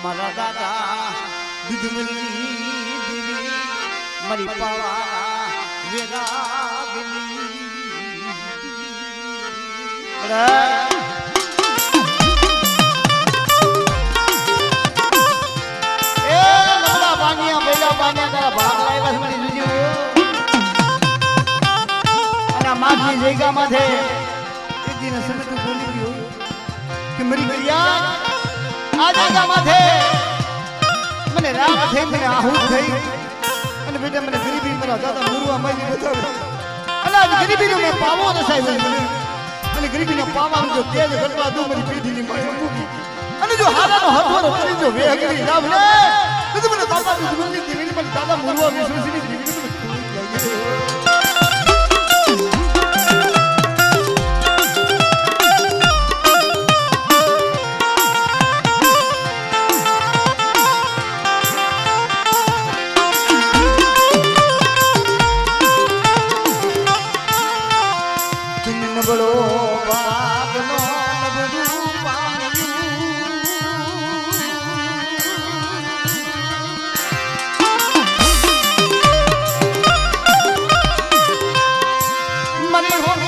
મારા દાદા દુધમની દેવી મારી પાવા વેરાગની जगह माथे एक दिन समय तो बोली गयो कि मरी गया आ जगह माथे मने रात थे मने आहूत થઈ અને બેટા મને ગરીબી મારા દાદા મુરવા મારી બતાવે અને આ ગરીબી નો મે પાવો ન સાહેબ અને ગરીબી નો પાવાનો જો તેજ ગટવા દો મારી પેઢી ની મારી મૂકી અને જો હાલાનો હથોરો કરી જો વેગડી જાવ ને તો મને દાદા દુશ્મનની દેવીની મને દાદા મુરવા વિશ્વસની દેવીની મને बड़ो बागनो नबरू मरी हो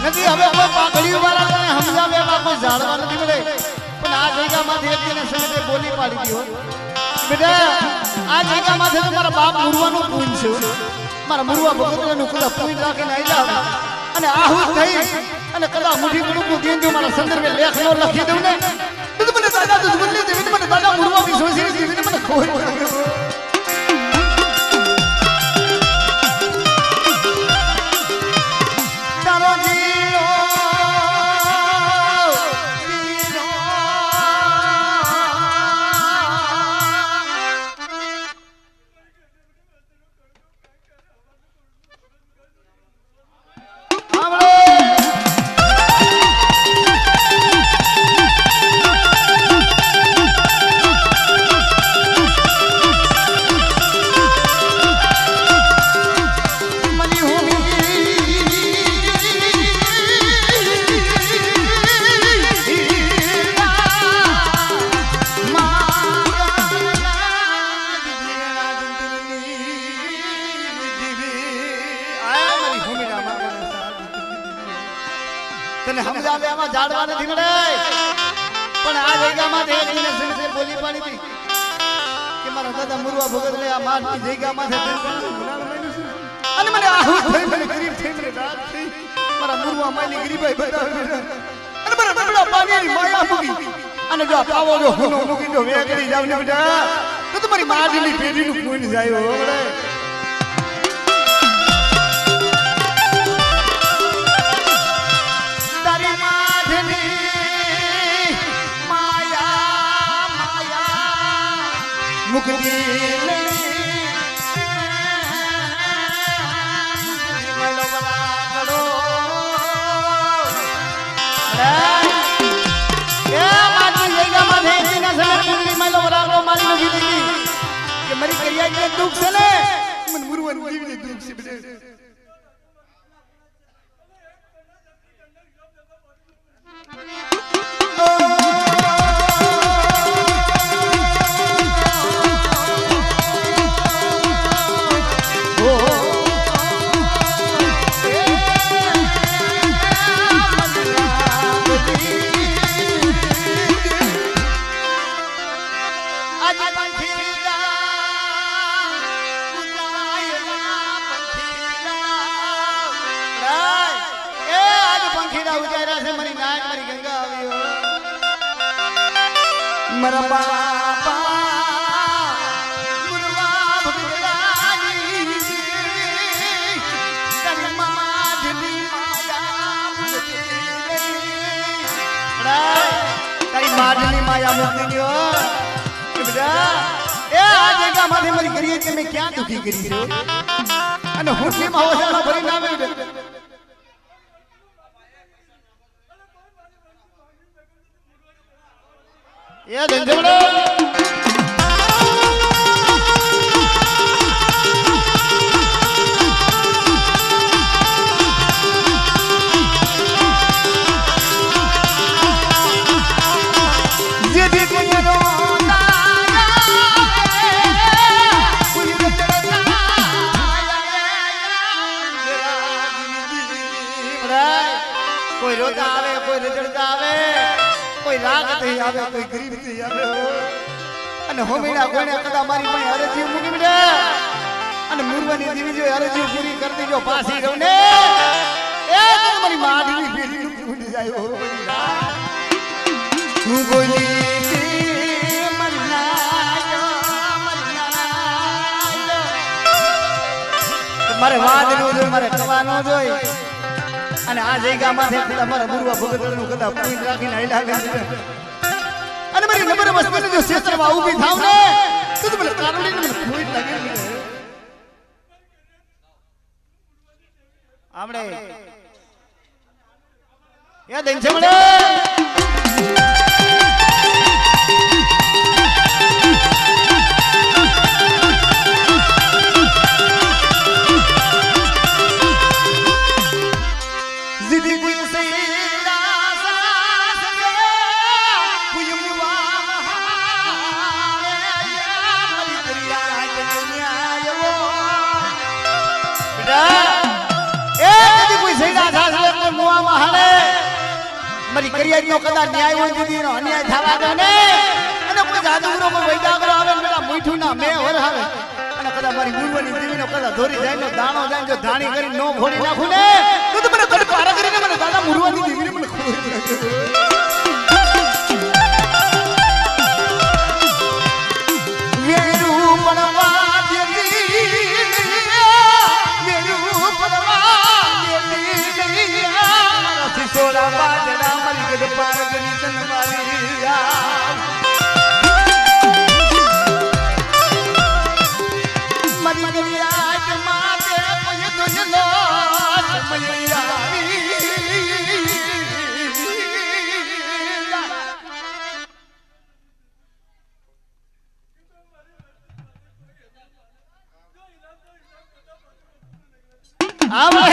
નથી હવે હવે પાઘડી વાળાને સમજાવે એમાં કોઈ જાણવા નથી મળે પણ આ જગ્યામાંથી એક દિને સમજે બોલી પાડી ગયો બેટા આ જગ્યામાંથી તો મારા બાપ મુરવાનું પૂન છે મારા મુરવા ભગતનું કુલા પૂન રાખીને આયલા અને આહુત થઈ અને કદા મુઠી મુઠું દીન જો મારા સંદર્ભે લેખ નો લખી દઉં ને તો મને દાદા દુશ્મનની દેવી મને દાદા મુરવા વિશ્વાસી દેવી મને ખોઈ તને સમજાવે આમાં જાડવા નથી મળે પણ આ જગ્યામાં તે દિને સમજે બોલી પાડી હતી કે મારા દાદા મુરવા ભગત લે આ માની જગ્યામાં છે અને મને આહુત થઈ મને ગરીબ થઈ મને રાત થઈ મારા મુરવા માની ગરીબાઈ બતાવે અને મારા બબડા પાણીની માયા મૂકી અને જો પાવો જો હુનો મૂકી જો વેગડી જાવ ને બેટા તો તમારી માડીની પેઢીનું કોઈ ન જાય હો બડે मुक्ति मरी करिया दुख से ने मन मुरवन जीवनी दुख से बजे मरा बापा मुरवा भगवानी जगह मुक्ति दियो कि बेटा ए आ जगह माथे मरी करिए कि मैं क्या दुखी करी छो अने हुटी में होशा भरी ना में ये धंधोड़ो कोई रोता आवे कोई रजड़ता आवे कोई राग थई आवे कोई गरीब थई आवे अने होमीना कोने कदा मारी पण हरे जीव मुकी बेटा अने मुरवानी देवी जो हरे जीव पूरी कर दी जो पासी रोने ए तो मारी मां दी बेटी भूली जायो तू बोली मारे वाद नो जो मारे कવાનો જોઈ અને આ જગ્યા માથે તમારા ગુરુવા ભગતનું કદા પૂરી રાખીને આઈલા લે અને મારી નંબર વસ્તુને જો ક્ષેત્રમાં ઊભી થાવ ને તો મને કારણે મને કોઈ લાગે આમડે યા દેન છે મને મારી કરિયાજ નો કદા ન્યાય હોય દીદી નો અન્યાય થવા દો ને અને કોઈ જાદુગરો કોઈ વૈદાગરો આવે ને પેલા મીઠું ના મે વર આવે અને કદા મારી ગુરુવાની દેવી નો કદા ધોરી જાય નો દાણો જાય જો ધાણી કરી નો ઘોડી નાખું ને તો મને કડ પારા કરીને મને દાદા મુરવાની દેવી ને મને ખોઈ सोला बाजना मलगद पारगनी तनवालिया मलगदिया जमाते पय दुजलो मैया आवे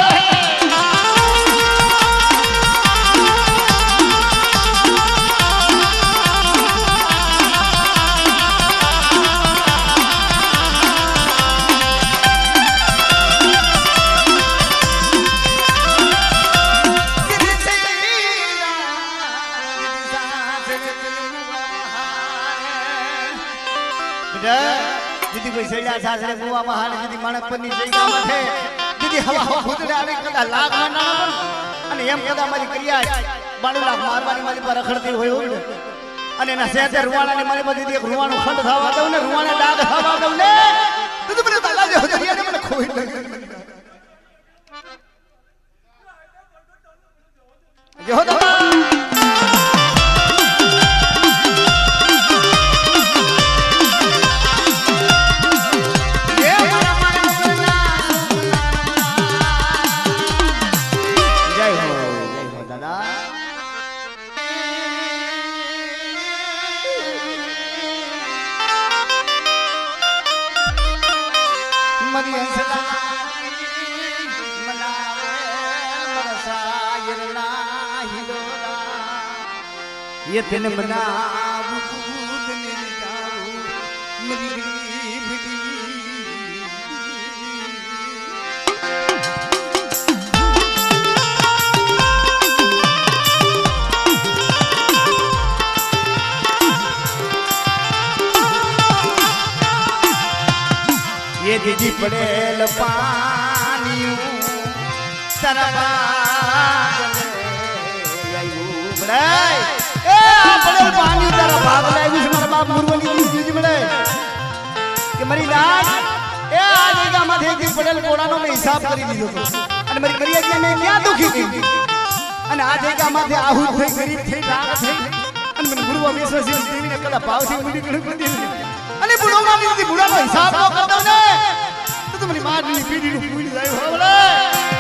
दीदी कोई सैला सासरे बुआ महान दीदी माणकपनी जईगा माथे दीदी हवा खुदरे आवे कदा लाग ना અને એમ કદા મારી કરિયા 92 લાખ મારવાની મારી પર રખડતી હોય ને અને એના સેતે રૂવાણાની મારી પર દીદી એક રૂવાણો ખંડ થવા દઉં ને રૂવાણે ડાગ થવા દઉં ને તું મને તાલા જે હરિયાને મને ખોઈ લાગે જો તો ये दिन मनाऊ दिन जाऊ मेरी बिटी ये दीदी पड़ेल पानी सरबा पड़ेल पानी तारा भाग लावी से मारा बाप मुरवनी चीज मिले कि मरी रात ए आजेगा माथे की पड़ेल कोड़ानो में हिसाब करी दीदो तो અને મારી કરિયા કે મેં ક્યાં દુખી ગઈ અને આजेगा माथे आहूत થઈ ગરીબ થઈ રાગ થઈ અને મને ગુરુવા વિશ્વાસી દેવીને કદા ભાવથી મૂડી ગણું કરી દીધી અને બુડો માં દીધી બુડાનો હિસાબ ન કરતો ને તો તમારી મારની પીડીનું ભૂલી જાય હવે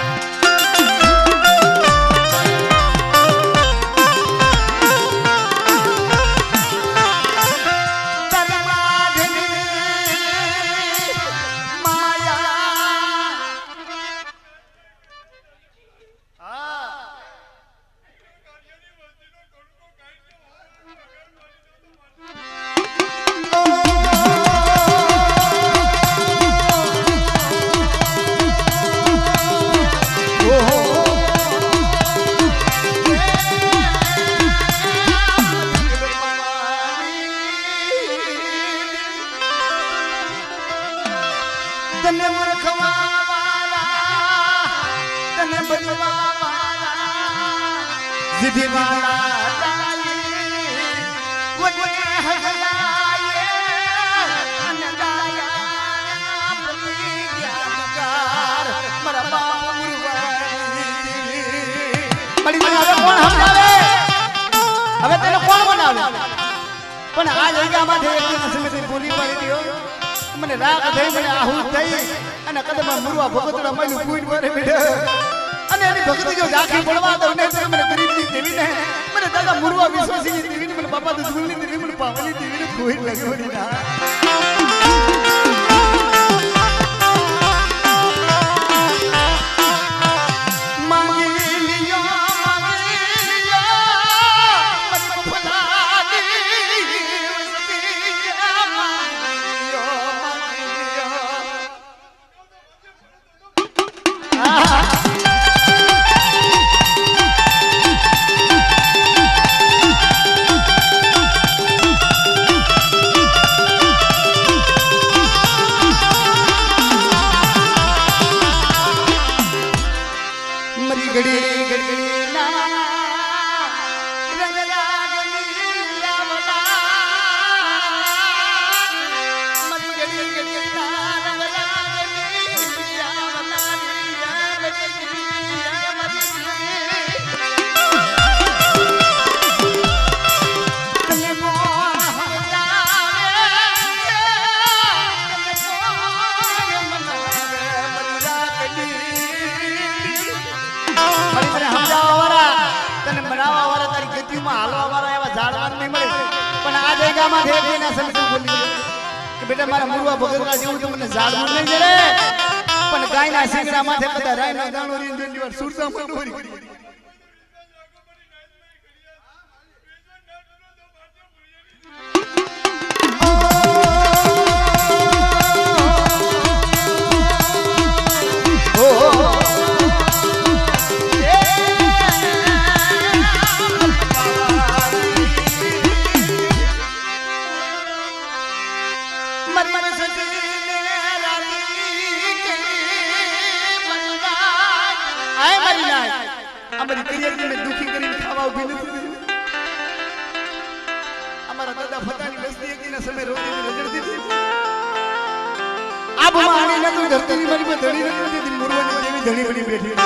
તને મરખવા વાલા તને બનવા વાલા જીધી વાલા તાલી વગને હગલાયે અને દાયા પલી જ્ઞાનકાર મારા બાપ ગુરુવારી મળી મને હવે કોણ સમજાવે હવે તને કોણ બનાવે પણ આ જગ્યામાં જે એક સમય બોલી પડી ગયો મને રાગ થઈ મને આહુત થઈ અને કદમાં મુરવા ભગતડા મળ્યું પૂન વરે બેઠે અને એની ભક્તિ જો ઝાંખી પડવા દઉં ને તો મને ગરીબની દેવીને મને દાદા મુરવા વિશ્વાસીની દેવીને મને બાપા દુશ્મનની દેવી મને પાવની દેવીને કોઈ લાગ્યો નહીં ના બેટા મારા મુરવા ભગતના જેવું તો મને ઝાડવું નહીં જડે પણ ગાયના શીંગડા માથે કદા રાયનો દાણો રીન દેલી વાર સુરતા મંડોરી અમારી કરિયરને દુખી કરીને ખાવા ઉભી નથી અમારા દાદા ફતાની વસ્તી એકદીના સમય રોતી રગડતી હતી આ બમાણી નતું ધરતીની મારી પર ધણી નથી દીધી મુરવાની જેવી ધણી બની બેઠી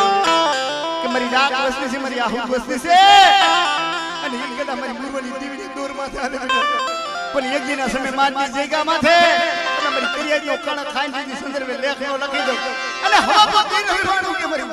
કે મારી ડાક વસ્તી છે મારી આહુ વસ્તી છે અને એ કદા મારી મુરવાની દેવીની દોર માથે આલે પણ એકદીના સમય મારની જગ્યા માથે અને મારી કરિયરનો કણ ખાઈને દીધી સંદર્ભે લેખનો લખી દઉં અને હા પોતી નવાણું કે મારી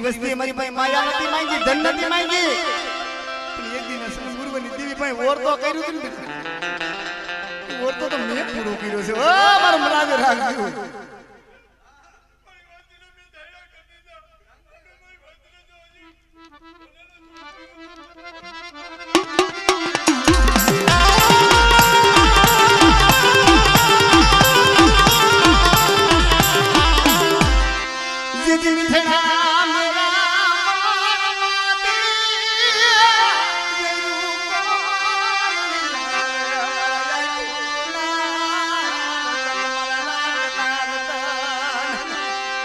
વસ્તી મારી પાસે માયા નથી માંગી ધન નથી માંગી પણ એક દિન અસલ ગુરુની દેવી પાસે ઓરતો કર્યું ને ઓરતો તો મેં પૂરો કર્યો છે ઓ મારો મરાજ રાખજો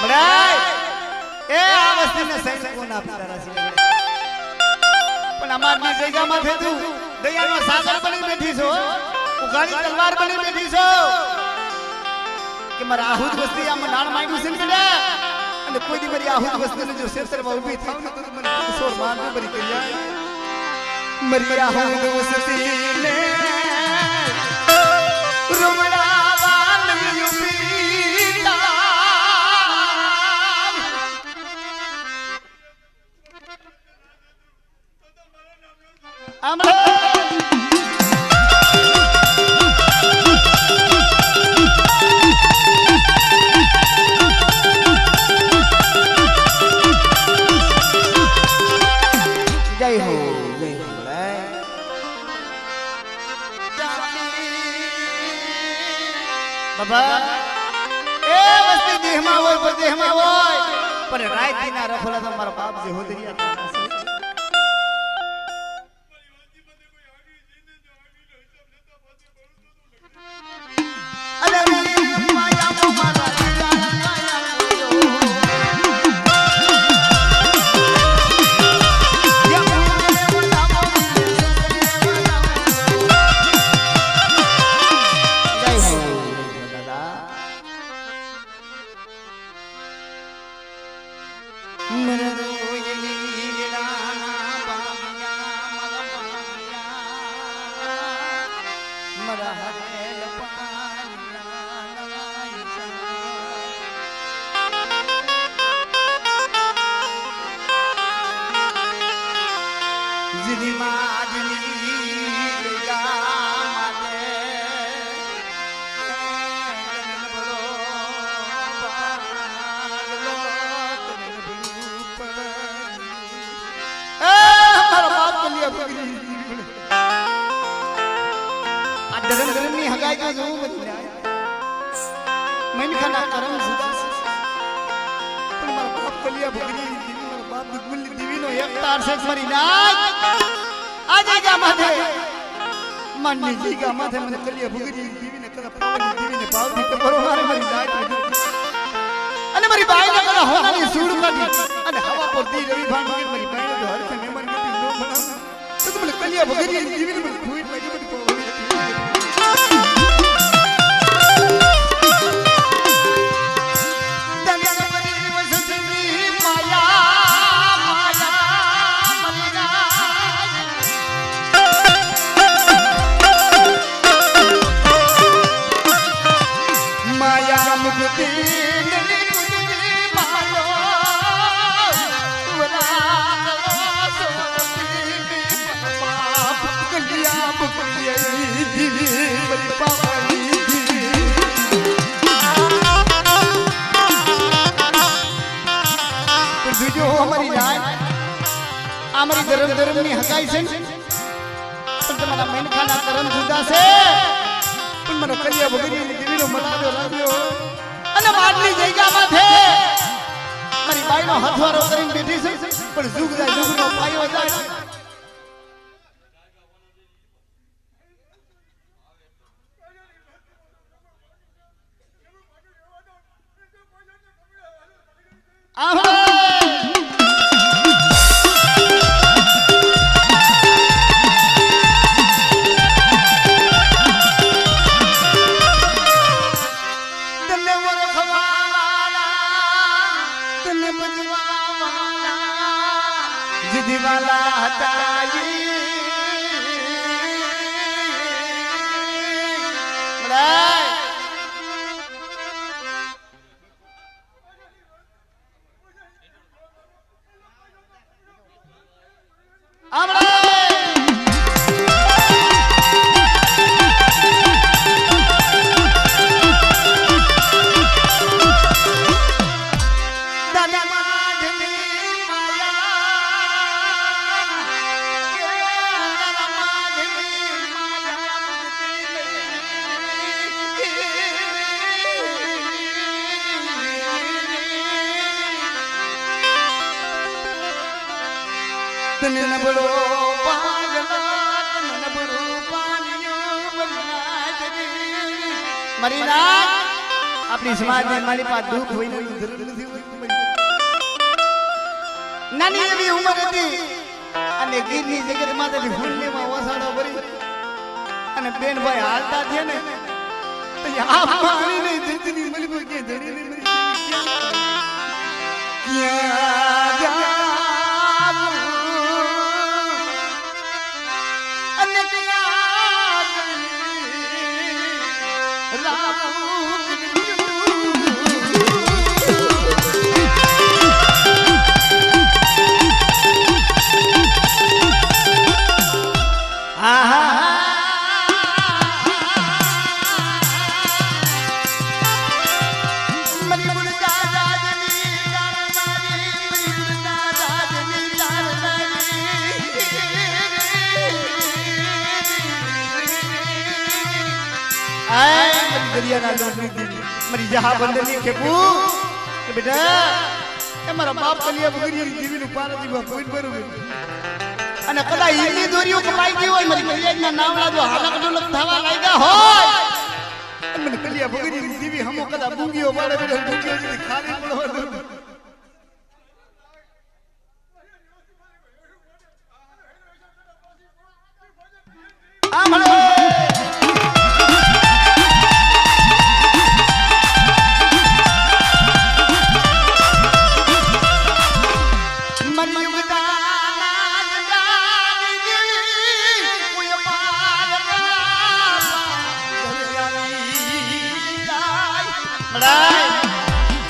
બડાય એ આ વસ્તીને સૈનિકો ના પિતા છે પણ અમારની જગ્યામાં થે તું દયાનો સાગર બની બેઠી છો ઉગાડી તલવાર બની બેઠી છો કે મારા આહુત વસ્તી આમ નાણ માંગ્યું છે ને અને કોઈ દી મારી આહુત વસ્તીને જો ક્ષેત્રમાં ઊભી થઈ તો મને કિશોર માન બરી કર્યા મારી આહુત વસ્તીને રૂમડા વાલ યુપીતા આમ બાબા એ વસ્તી દેહમાં હોય પરદેહમાં હોય પણ રાયતીના રખોલા તો મારા બાપ જે હોદરિયા હતા તને નબળો પાગલા તને નબળો પાનિયો મરી નાખ આપણી સમાજને મારી પાસે દુઃખ હોય ને જરૂર નથી નાની એવી ઉંમર હતી અને ગીરની જગત માંથી ફૂલનેમાં ઓસાડો ભરી અને બેનભાઈ હાલતા થયા ને તો આ પાણી નહીં જિંદગી મળી કે ધણી નહીં મળી ક્યાં જાવું અને ક્યાં मरी जहा बंदनी खेपू કે બેટા એ મારા બાપ કલિયા બગડી જીવીનું પારદી બા કોઈ બરોબર અને કદા ઈની દોરીઓ કપાઈ ગઈ હોય મારી કલિયાના નામલા જો હાલક ડોલક થવા લાગ્યા હોય મને કલિયા બગડી જીવી હમો કદા બુંગીઓ પાડે બેટા બુંગીઓ જીવી ખાલી પડો આ મળે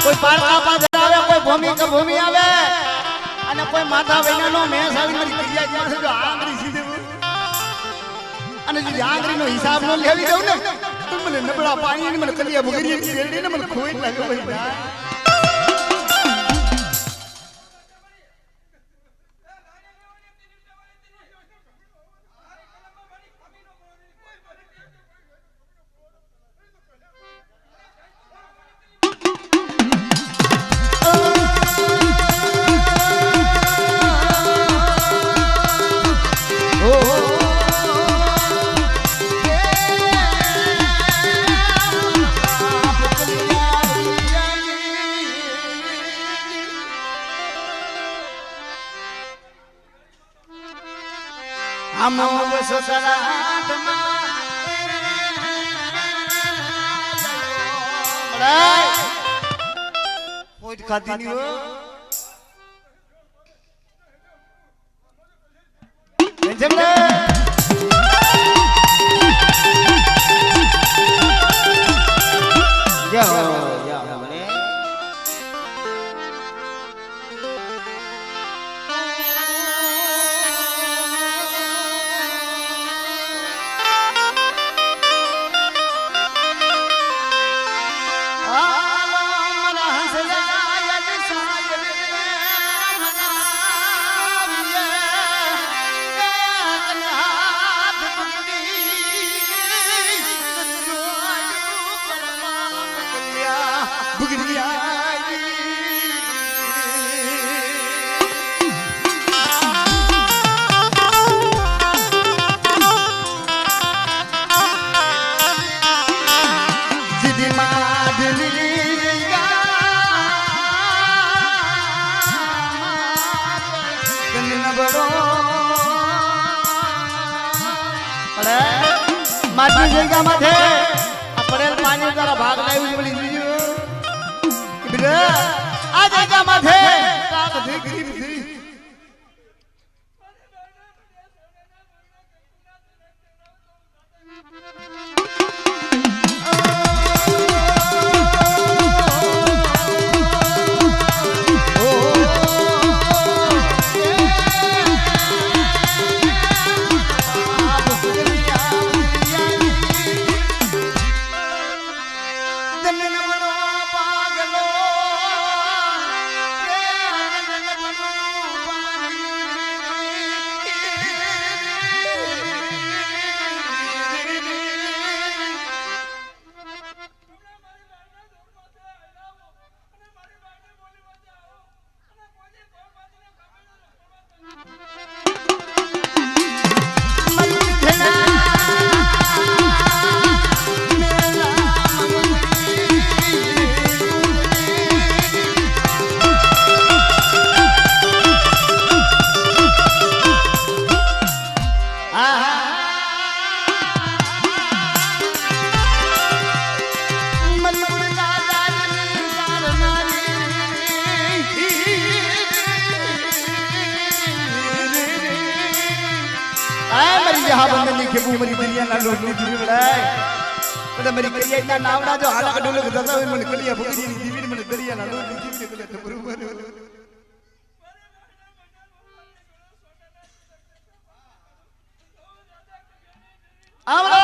कोई पारका पादर आवे कोई भूमि का भूमि आवे અને કોઈ માથા વૈનાનો મેસ આવી મારી કરિયા જ્યાં છે જો આંગળી સીધે અને જો આંગળીનો હિસાબ નો લેવી દઉં ને તો મને નબળા પાણી મને કલિયા બગડી કેરડી ને મને ખોઈ લાગે ભાઈ हमो ससराट में कोई खाती नहीं हो जमले या हमने माटी जगह माथे पड़ेल पानी तारा भाग लावी बड़ी जीजू बेटा आ जगह माथे ताक देखरी थी के वो मरी दरिया ना लोटनी दी बड़ाई तो मेरी करिया इतना नावड़ा जो हाला का डोले दादा मन कलिया भुगरी दी दी मन दरिया ना लोटनी दी के तो बरोबर आवला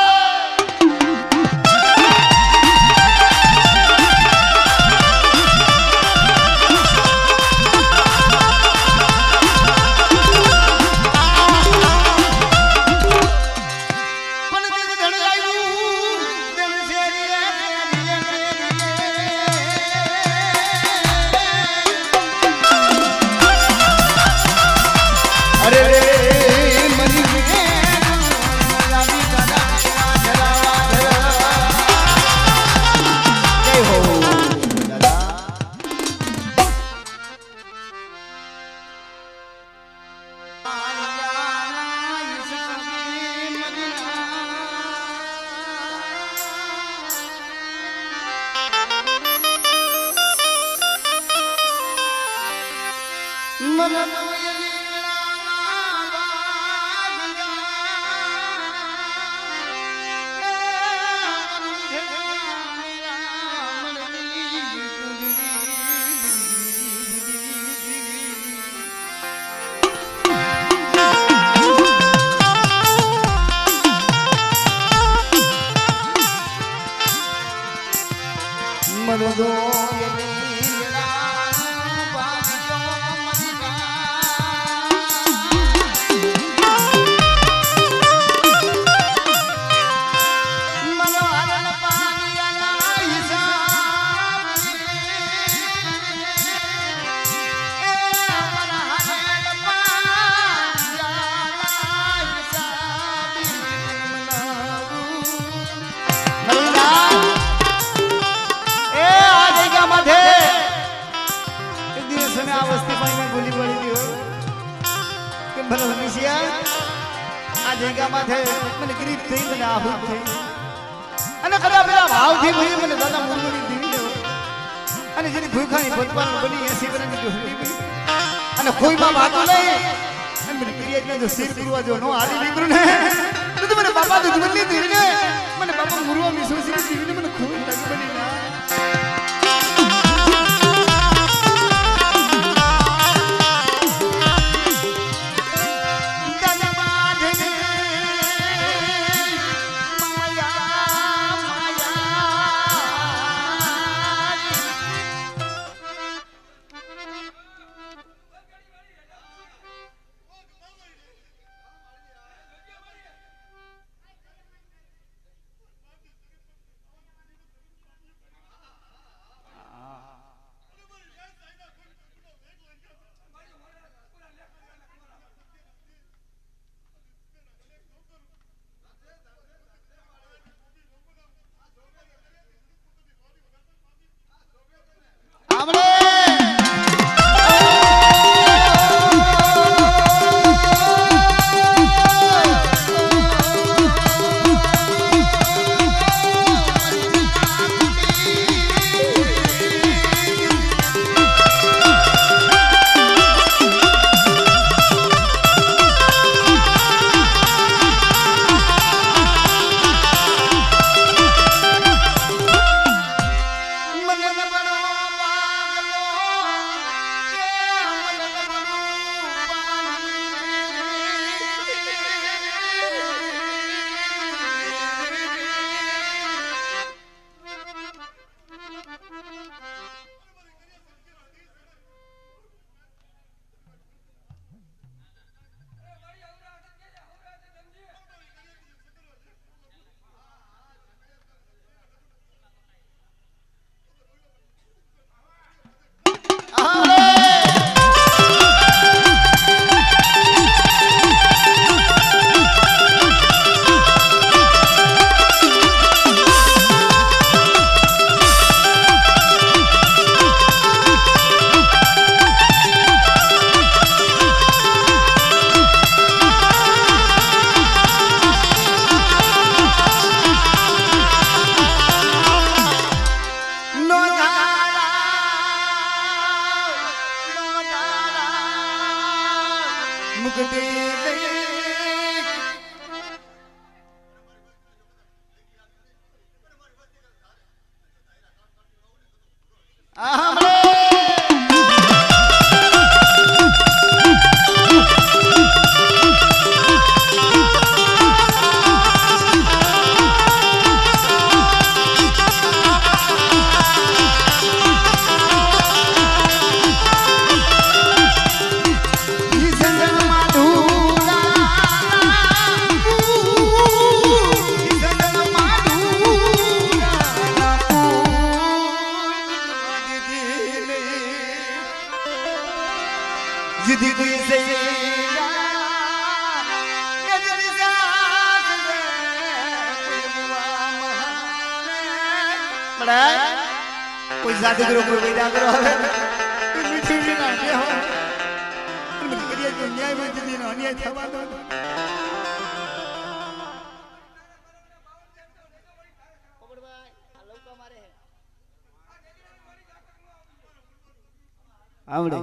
आजेगा माथे मन गरीब थई मन आहुत थई अने कदा पेला भाव थी भई मन दादा मुरमुरी दीवी दे अने जेनी भूखानी भगवान बनी ऐसी बनी जो हली अने कोई बा बात नहीं मन क्रिया ने जो सिर गुरुआ जो नो आली लीब्रु ने तो मन बाबा तो जुमली दीवी ने मन बाबा मुरुआ मिसो सिर दीवी ने मन खूब लगी बनी ना जिदी कोई से कोई शादी करो कोई विदा करो कोई मीठी मीठी ना के हो मेरी करिया जो न्याय में जिदी ना न्याय थवा दो कोबड़ भाई हेलो को मारे है आवड़े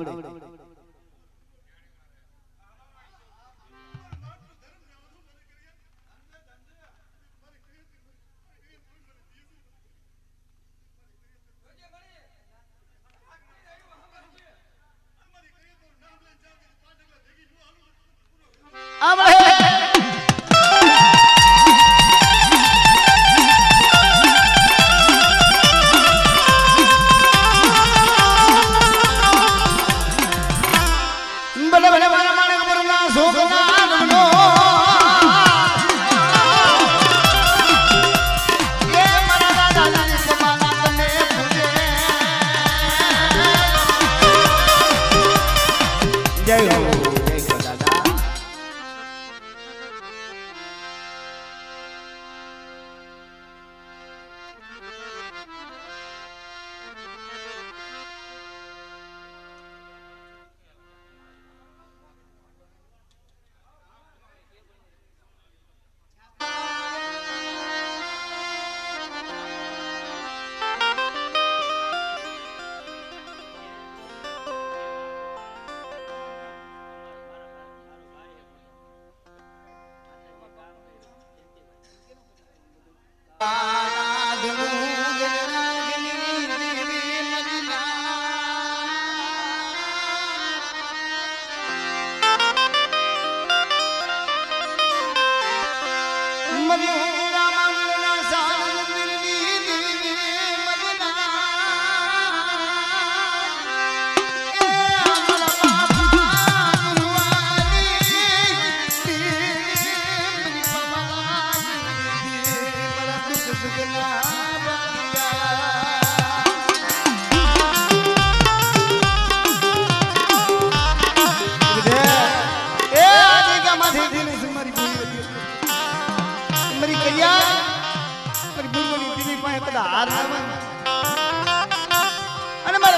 जय हो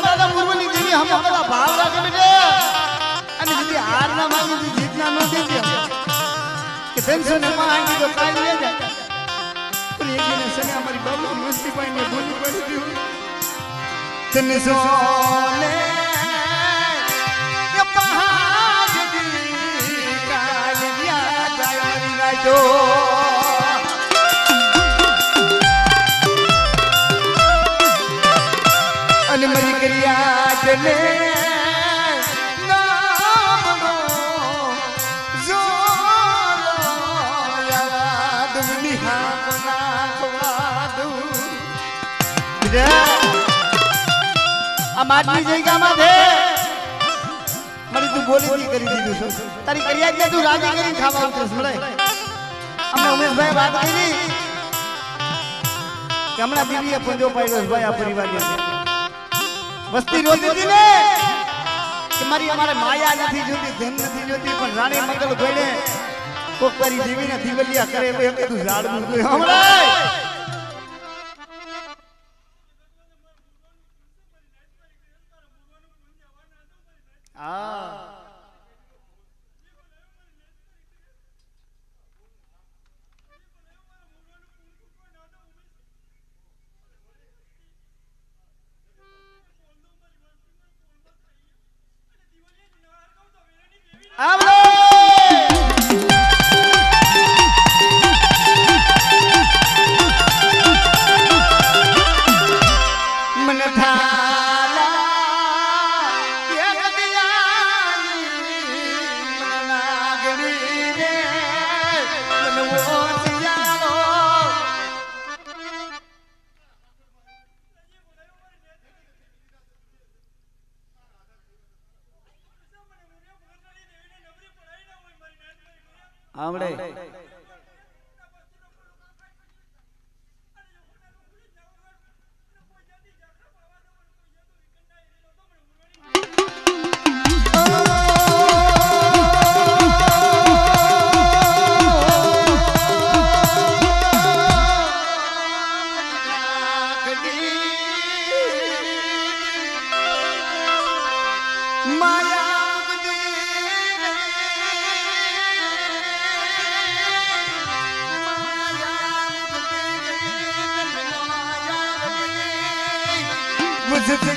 दादा टेंशन मांगी तो काल ले जा पर एक दिन सने हमारी बाबू की मस्ती पाई में बोली पड़ी थी तन सोने ये पहाड़ दी काल दिया जाई राजो अन मरी करिया चले आमादनी जगह में थे मरी तू बोली नहीं करी दी दूसरों तारी करिया क्या तू राजी करी खावा उतरस मरे हमने उमेश भाई बात करी कि हमने दीदी अपन जो पाई भाई आप परिवार के वस्ती रोती थी ने कि मरी हमारे माया नहीं जोती धन नहीं जोती पर रानी मंगल भेड़े को करी देवी ने दिवलिया करे वे के तू झाड़ मुझे हमरे आवड़े माया मुझसे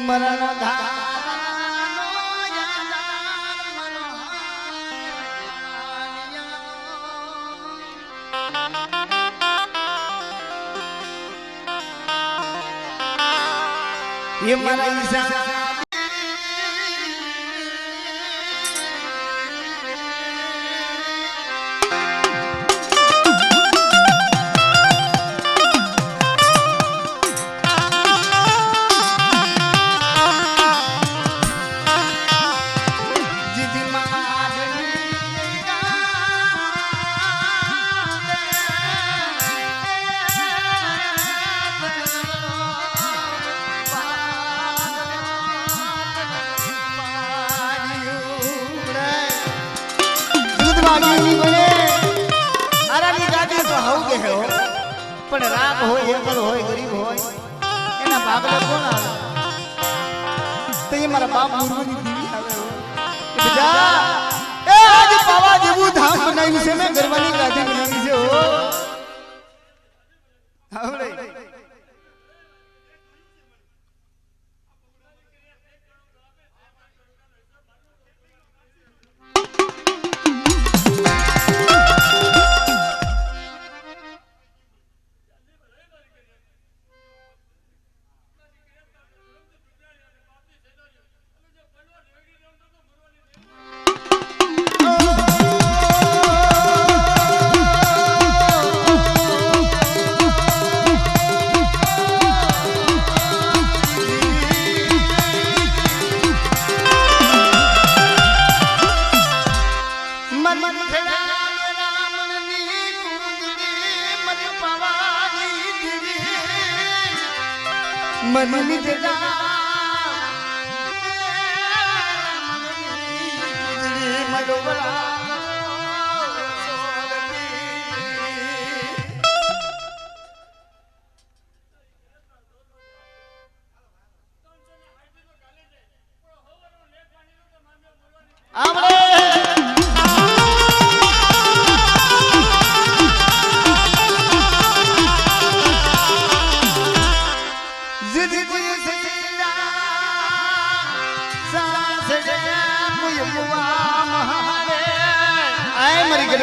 मरण ये मरा पण राग हो एकल हो गरीब हो एना भागले कोण आवे तो ये मारा बाप मुर्मनी दीवी आवे हो बेटा ए आज पावा जेबू धाम बनाई से मैं गरवानी गादी बनाई से हो आवले मन मिटला मलोबला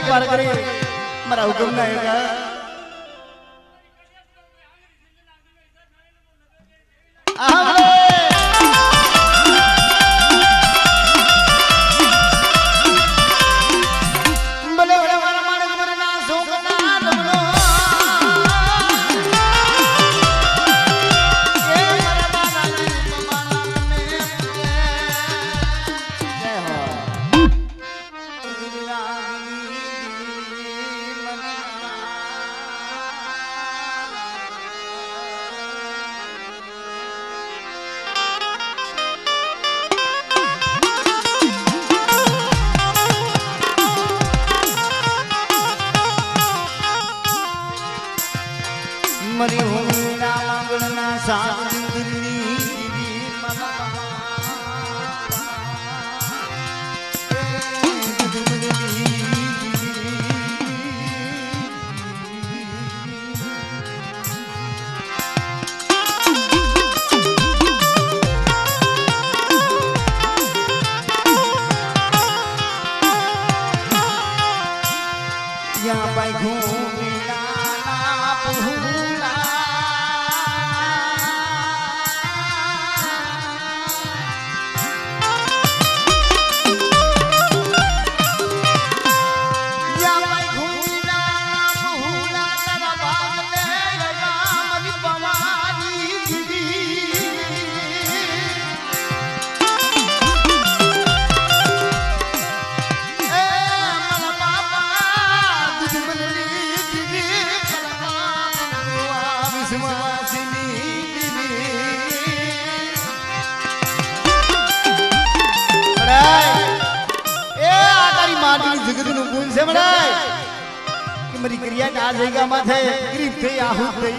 पार करे मरा हुक्म ना आएगा आदमी जगत नु गुण से मड़ाय कि मरी क्रिया का जगह माथे गरीब थे आहूत थे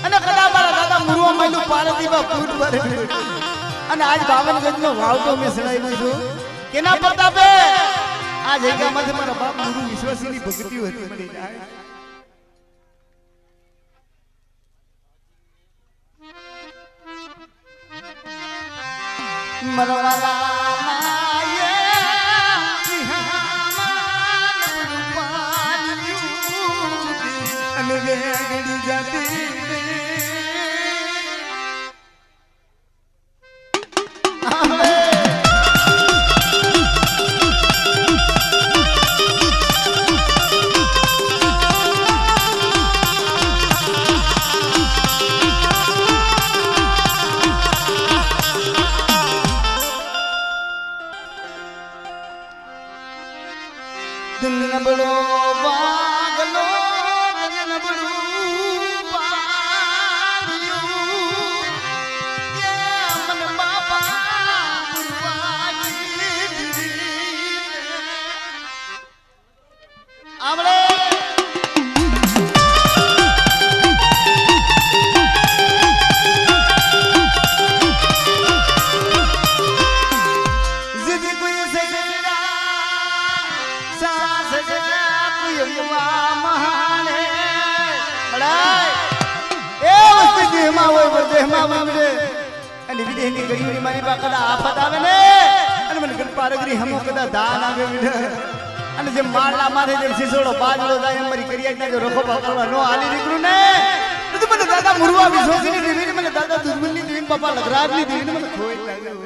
અને કદા મારા દાદા મુરવા માયલું પારદીવા ફૂટ ભરે અને આજ 52 ગજનો વાવતો મે સડાઈ છું કેના પ્રતાપે આ જગ્યામાંથી મારા બાપ મુરુ વિશ્વાસીની ભક્તિ હતી મળી જાય મરવાલા નબળો વાગલો નબળું પાડ્યું કે મન બાપા આવડે મારી પાસે કદા આફત આવે ને અને મને ગણપારગરી હમો કદા દાન આવે અને જે માળના માથે જે સિસોડો બાજલો જાય મારી કરિયાના જો રખો કરવા નો હાલી નીકળું ને તો મને દાદા મુરવા વિશ્વાસની દેવીને મને દાદા દુર્મનની દેવીને બાપા લગરાજની દેવીને મને ખોઈ લાગ્યો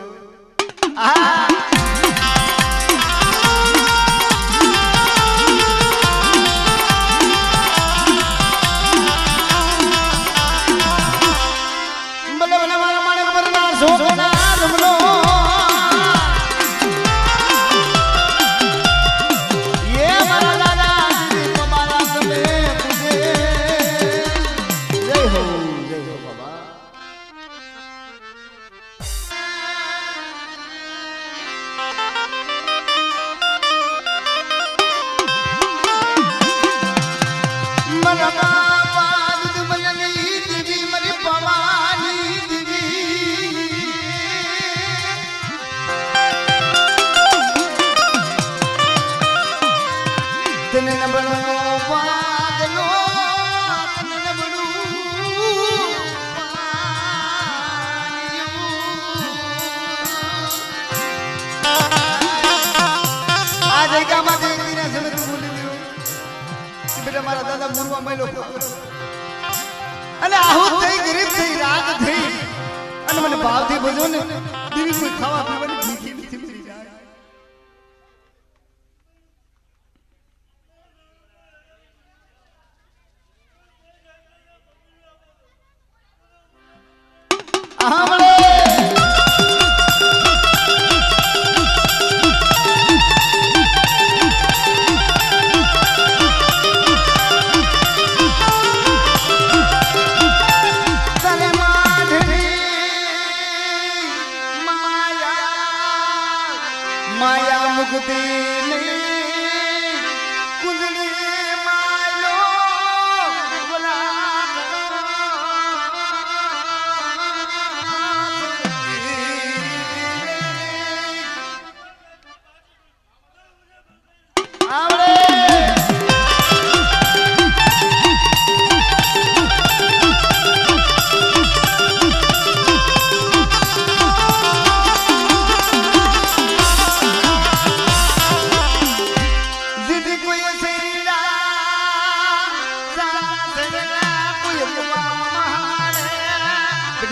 આ દાદા મુરવા મેલો અને આહુત થઈ ગરીબ થઈ રાત થઈ અને મને ભાવથી ભજો ને દીવી કોઈ ખાવા પીવાની ભીખી નથી મળી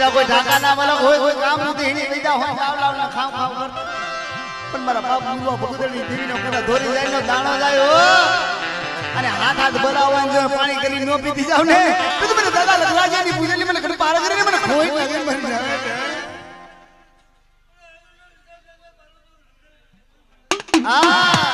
જાય કોઈ ઢાકા ના મલક હોય કોઈ કામ નથી હીણી પૈદા હોય લાવ લાવ ના ખાવ ખાવ કર પણ મારા બાપ મુવા ભગુદરની દેવીનો કડા ધોરી જાય નો દાણો જાય હો અને હાથ હાથ બરાવવાનું જો પાણી કરી નો પીતી જાવ ને તો મને દાદા લગરાજાની પૂજેલી મને ઘર પાર કરીને મને ખોઈ લાગે મરી જાય આ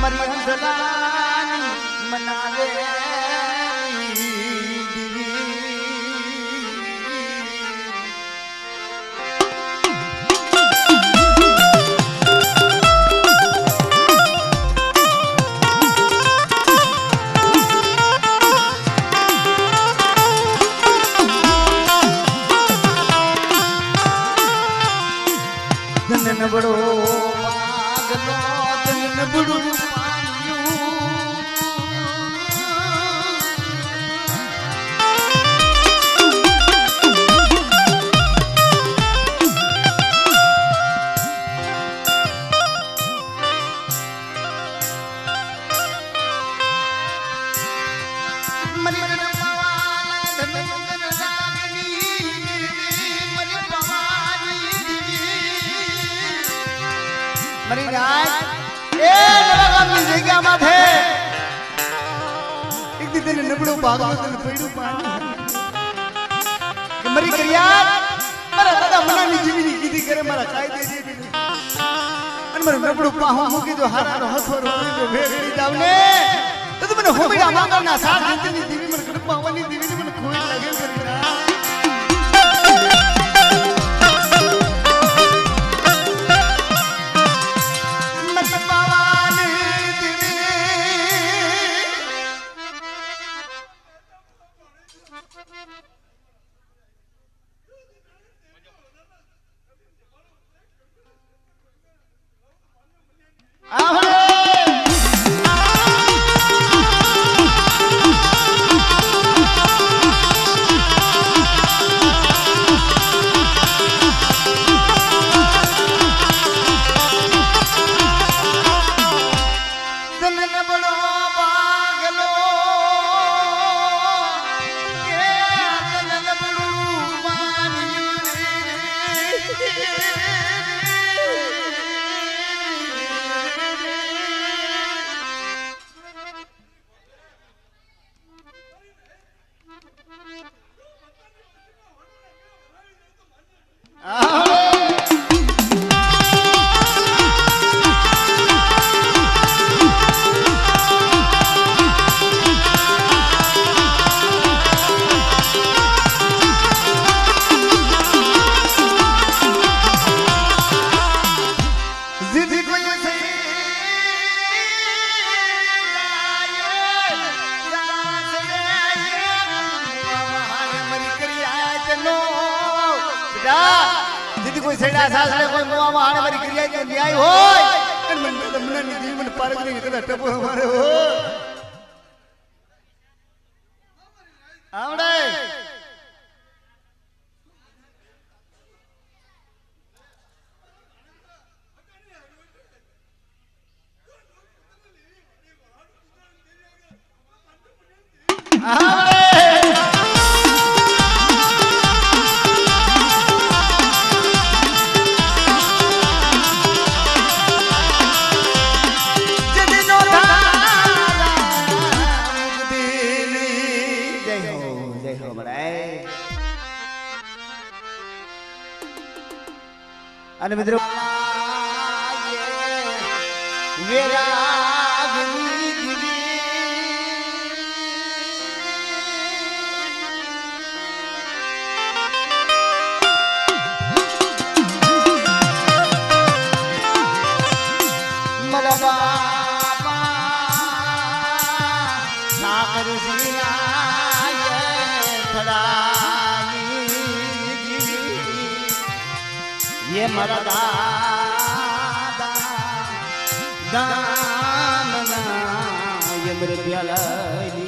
મરી અંજલાની મનાવે બડો પાગલો તન બડું મરી રાત એ નવાગામની જગ્યા માથે એક દી તેને નબળો ભાગલો તને પડ્યું પાણી કે મરી કર્યા મારા દાદા મનાની જીવીની કીધી કરે મારા કાયદે દે અને મારું નબળું પાહું મૂકી દો હારો હથોરો કરી દો ભેગડી જાવ ને તો મને હોમીડા માંગરના સાથ જીતની દીવી મને કડપાવાની દીવી મને ખોઈ લાગે કરી ના દીદી કોઈ સેડા સાસરે કોઈ મોવામાં આને મારી ક્રિયા કે ન્યાય હોય અને મને તમને દીદી મને પારક નહીં કદા ટપો મારે હો આવડે અને મિત્રો ये मारा दादा दामना ये मेरे प्यालाई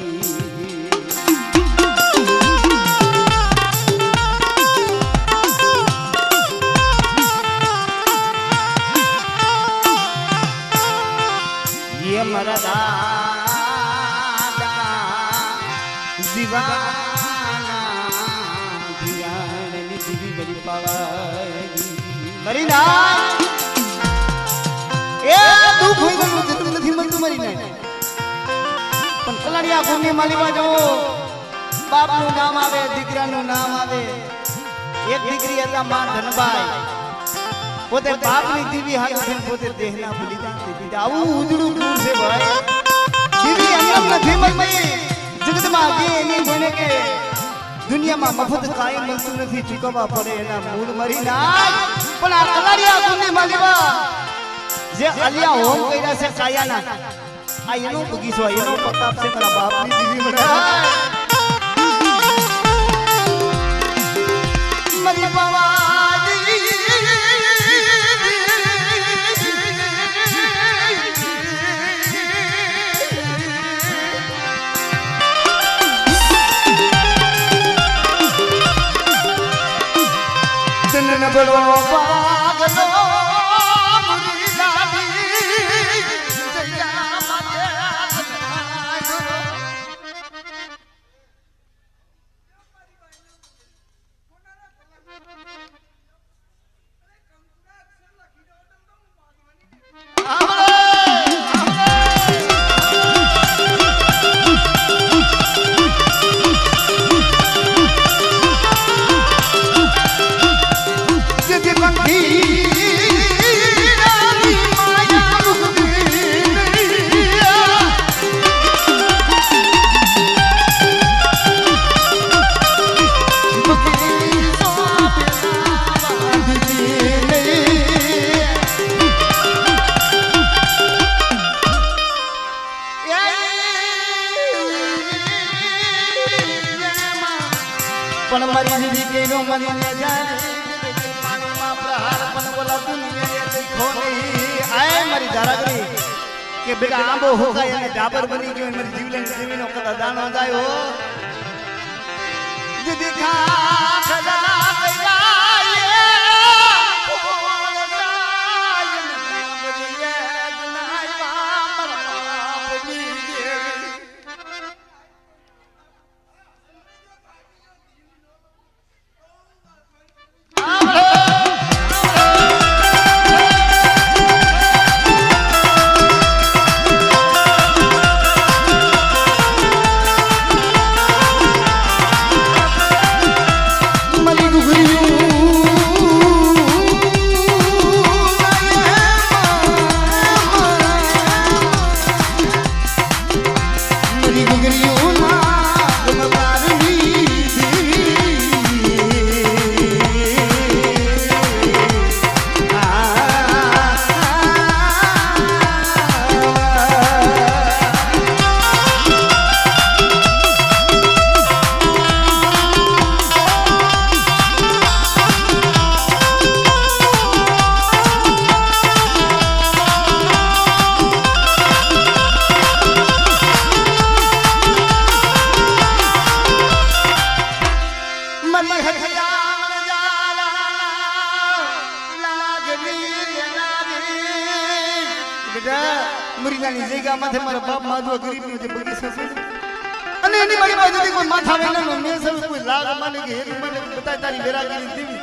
ये मारा दादा दीवाना दीवाने दिवी बड़ी पावाई मरी ना એ દુખ હોય ગયું જતું નથી મરતું મરી ના પણ કલાડિયા ભૂમિ માલીમાં જો બાપનું નામ આવે દીકરાનું નામ આવે એક દીકરી હતા માં ધનબાઈ પોતે બાપની દીવી હાથ છે પોતે દેહના બલિદાન દીધી આવું ઉજળું ગુણ છે ભાઈ દીવી અંગમ નથી મઈ જગતમાં કે એની બને કે દુનિયામાં મફત કાંઈ મળતું નથી ચૂકવવા પડે એના મૂળ મરી નાખ પણ આ કલારિયા ગુંડી માલીવા જે અલિયા હોમ કર્યા છે કાયાના આ એનો બગીચો એનો પ્રતાપ છે મારા બાપની દીવી મળ્યા મરી પવાડી તન બળો પાગલો મુરી લાડી જયા માતે પણ મારી દીદી કેનો મને જાણે પાણીમાં પ્રહાર પણ બોલા દુનિયા દેખો નહીં આય મારી ધારાગરી કે બેટા આંબો હોકાય અને ડાબર બની ગયો મારી જીવલેન જીવીનો કદા દાણો જાય હો દીદી ખા ખદલા કઈરાય મુરીનાની જગ્યા માથે મારા બાપ માધવા ગરીબનો જે બગીચો છે અને એની મારી બાજુથી કોઈ માથા વેલાનો મેં સૌ કોઈ લાગ માને કે હેરી મને બતાય તારી વેરાગીરી દેવી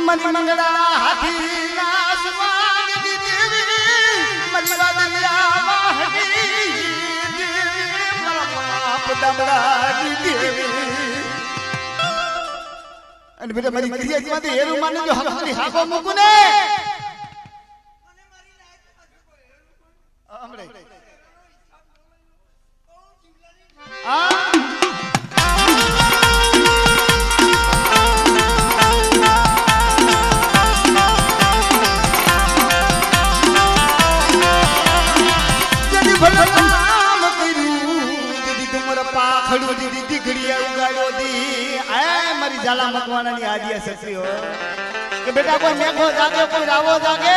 મની મંગળા હાથી ના સુવાગની દેવી મની વાદલિયા વાહની દેવી મારા બાપ દામડાની દેવી અને બેટા મારી ક્રિયામાંથી હેરું માને જો હકની હાકો મૂકું ને મારી ઝાલા મકવાણાની આદિયા શક્તિઓ કે બેટા કોઈ મેઘો જાગે કોઈ રાવો જાગે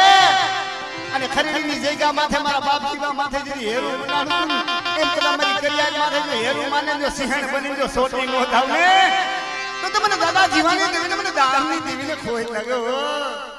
અને ખરીદીની જગ્યા માથે મારા બાપ જીવા માથે જે હેરું બનાડું એમ કદા મારી કરિયાર માથે જો હેરું માને જો સિંહણ બની જો સોટી નો થાવ ને તો મને દાદા જીવાની દેવીને મને દાનની દેવીને ખોઈ લાગ્યો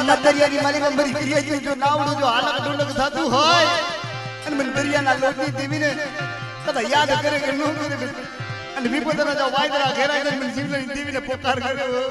મત દરિયાની મારી નંબર ક્રિયા જો નાવડું જો હાલક ઢોલક થતું હોય અને મને દરિયાના લોટની દેવીને કદા યાદ કરે કે ન કરે અને વિપદના જો વાયદરા ઘેરાય ને મને જીવની દેવીને પોકાર કર્યો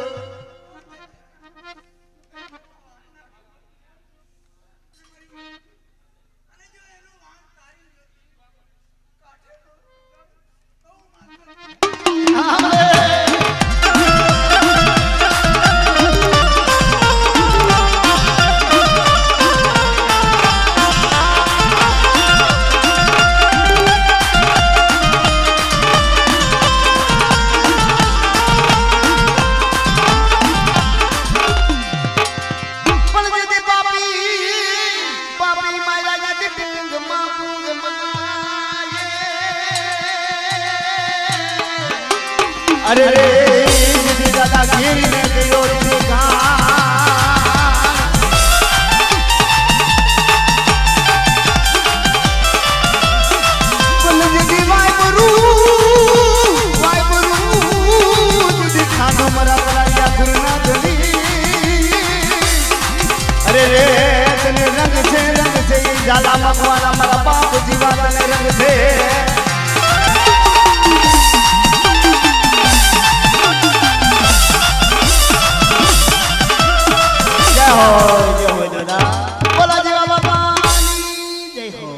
अरे रे दादा घेरी ने गयो अरे रे तने रंग से जाला मखवाना मारा बाप जीवा तने रंग से जय हो दादा बोला जीवा बाबा जय हो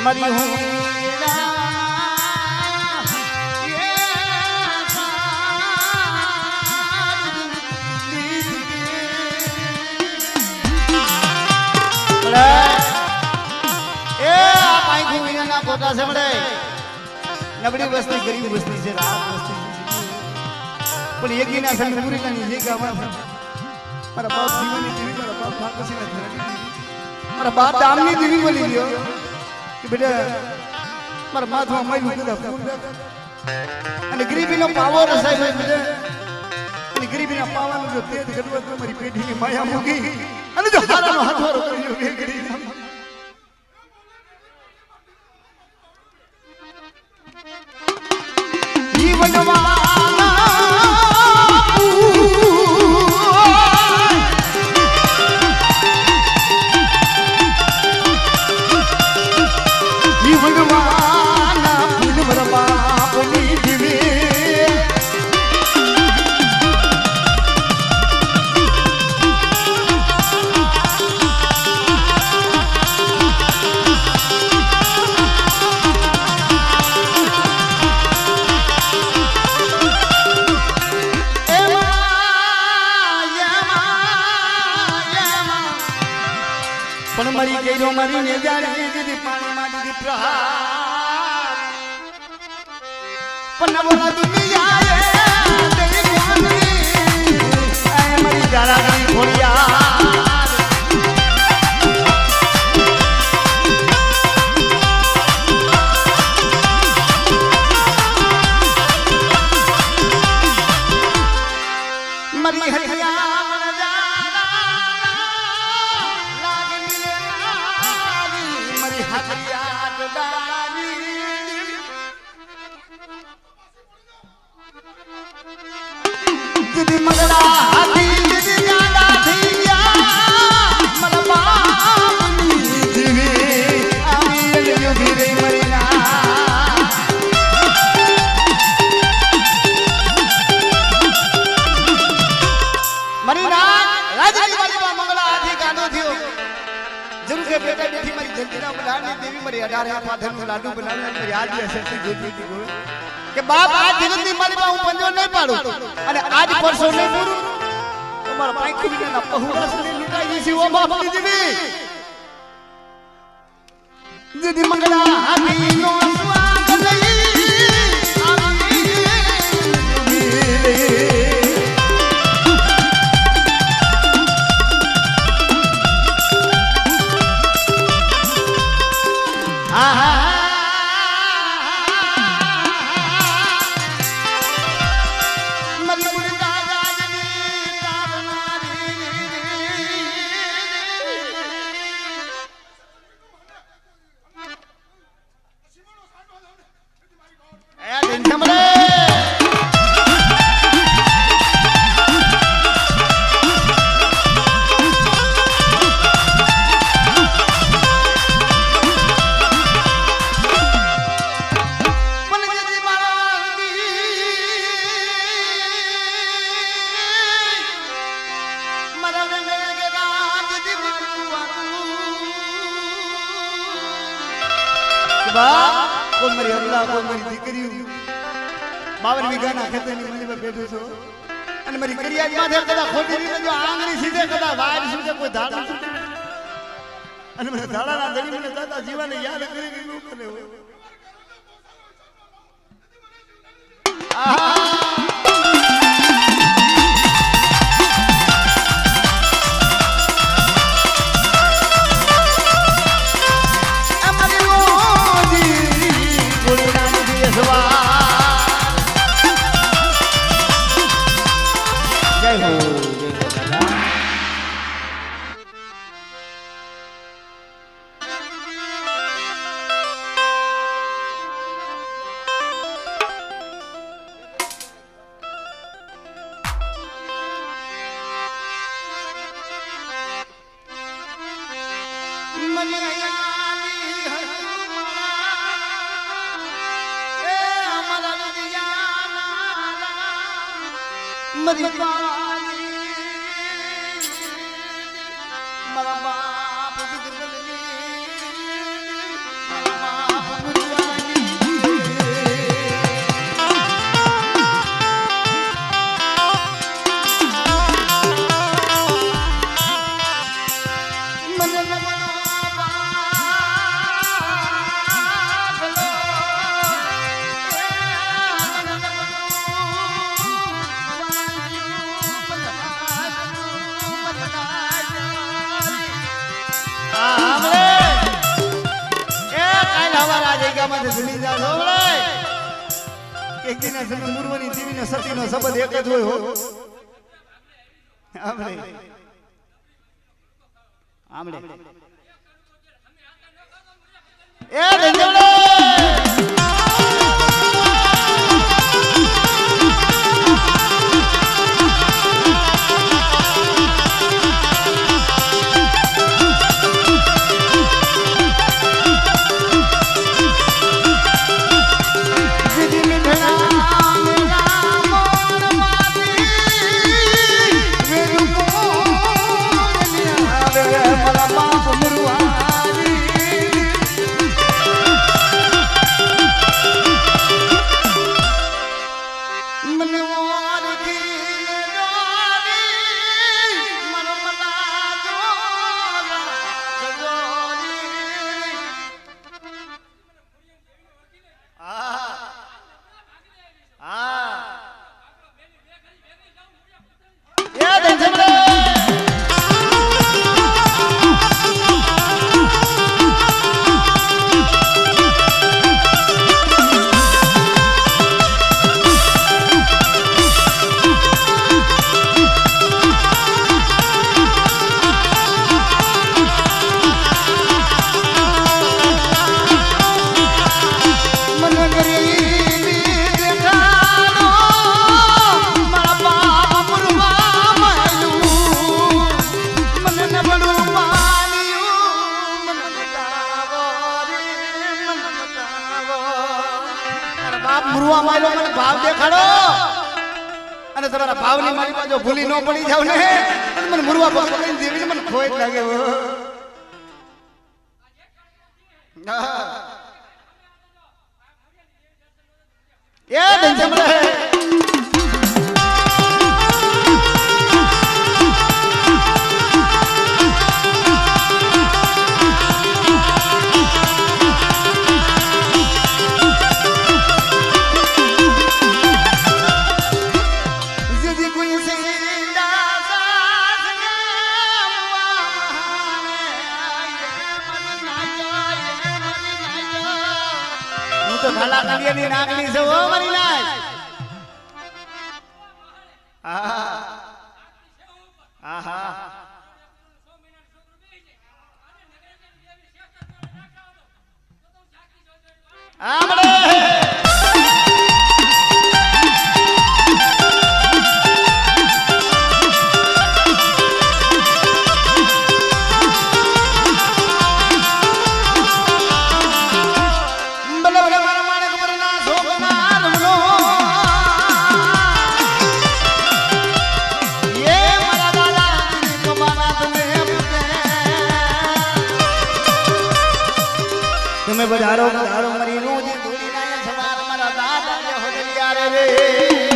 मरी हूँ से बड़े नबड़ी बस्ती गरीब बस्ती से रात बस्ती पर एक ही ना संग पूरी नहीं ये क्या मारा बाप जीवन जीवी मारा बाप भाग से मारा बाप दामनी जीवी बोली लियो कि बेटा मारा माथो मैं लुके दा અને ગરીબીનો પાવર સાહેબ બેટા અને ગરીબીના પાવાનો જો તેજ ગડવા તો મારી પેઢીની માયા મૂકી અને જો હારાનો હાથવારો કર્યો કે ગરીબ मरी गई मरी ने जाने दीदी पानी मा दीदी प्रहार पन्ना बोला दुनिया तेरी जानी ऐ मरी जाना गई थोड़िया मरी हरिया दीदी मगला हाथी दीदी जाना थीया मरबा दीदी आई लियो धीरे मरीना मरीना राजनी वाली मंगला हाथी गांडो थियो जरूर के बेटा बेटी मरी जल्दीना बुलानी देवी मरी 18 पाथर में लाडू बनाने मेरी आज ऐसे जोती थी કે બાપ આ જગતની મારી પાસે હું પંજો નહીં પાડું અને આજ પરસો નહીં પૂરું તમારા પાંખી વિના પહુડા સુધી લૂંટાઈ જઈશી ઓ બાપ દીદી દીદી મંગલા હાથીનો સ્વાગ લઈ આવી કોણ મારી અલ્લાહ કોણ મારી દીકરી 52 વીઘાના ખેતરની મંદિરમાં બેઠો છો અને મારી કરિયાજ માથે કદા ખોટી રીતે જો આંગળી સીધે કદા વાયર સીધે કોઈ ધાડ અને મને ધાડાના દરી મને દાદા જીવાને યાદ કરી ગયું કરે મરી મારા બાપ એક દિન મુરવાની દેવીને સતીનો શબ્દ એક જ હોય હો આમળે એ ધંજોડે ભાવ દેખાડો અને તમારા ભાવની મારી પાછો ભૂલી ન પડી જાવ ને મને મુરવા પકડીને દેવીને મને ખોટ લાગે એ ધનજમરે तो खाला कलियानी नागनी से वो मरी नाय आहा आमड़े तुम्हें बजारो मरी नो जी धूली ना सवार मरा दादा हो जलिया रे